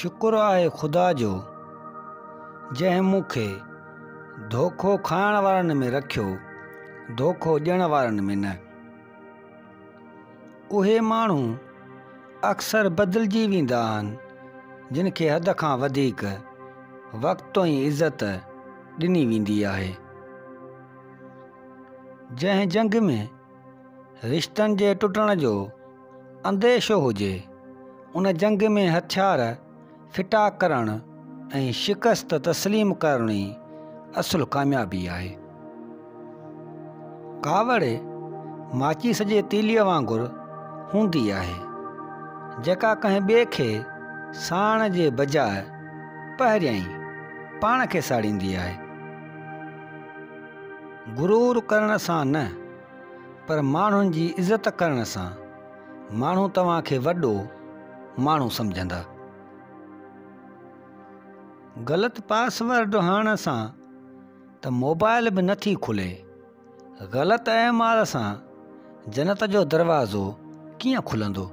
शुक्र आहे ख़ुदा जो जंहिं मूंखे धोखो खाइण वारनि में रखियो, धोखो ॾियण वारनि में न। उहे माण्हू अक्सर बदिलजी वेंदा आहिनि जिन खे हद खां वधीक वक़्तु ऐं इज़त ॾिनी वेंदी आहे। जंहिं जंग में रिश्तनि जे टुटण जो अंदेशो हुजे, उन जंग में हथियार फिटा करणु ऐं शिकस्त तस्लीम करण ई असुलु कामयाबी आहे। कावड़ माचीस जे तीलीअ वांगुरु हूंदी आहे, जेका कंहिं ॿिए खे साण जे बजाए पहिरियां ई पाण खे साड़ींदी आहे। गुरूर करण सां न, पर माण्हुनि जी इज़त करण सां माण्हू तव्हांखे वॾो माण्हू सम्झंदा। ग़लति पासवर्ड हणण सां त मोबाइल बि नथी खुले, ग़लति अहमाल सां जन्नत जो दरवाज़ो कीअं खुलंदो।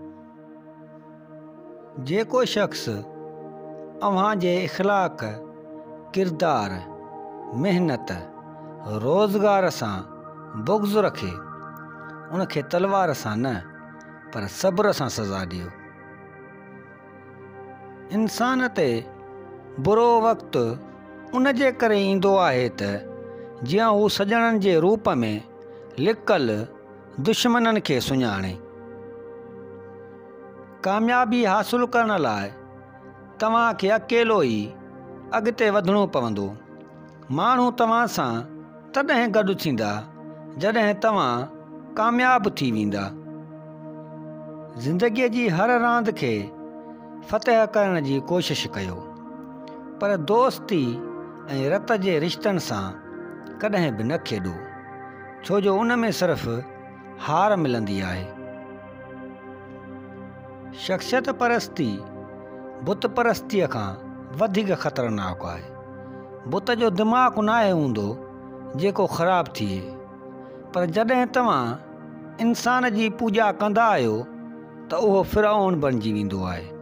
जेको शख़्स अव्हांजे इख़लाक़, किरदार, मेहनत, रोज़गार सां बुग़्ज़ रखे, उनखे तलवार सां न पर सब्र सां सज़ा ॾियो। इंसान ते बुरो वक़्तु उन जे करे ईंदो आहे त जीअं हू सॼणनि जे रूप में लिकल दुश्मननि खे सुञाणे। कामयाबी हासिलु करण लाइ तव्हांखे अकेलो ई अॻिते वधिणो पवंदो। माण्हू तव्हां सां तॾहिं गॾु थींदा जॾहिं तव्हां कामयाबु थी वेंदा। ज़िंदगीअ जी हर रांदि खे फ़तह करण जी कोशिश कयो, पर दोस्ती ऐं रत जे रिश्तनि सां कॾहिं बि न खेॾो, छो जो उन में सिर्फ़ु हार मिलंदी आहे। शख़्सियत परस्ती बुत परस्तीअ खां वधीक ख़तरनाक आहे। बुत जो दिमाग़ु नाहे हूंदो जेको ख़राबु थिए, पर जॾहिं तव्हां इंसान जी पूॼा कंदा आहियो त उहो फ़िरऔन बणिजी वेंदो आहे।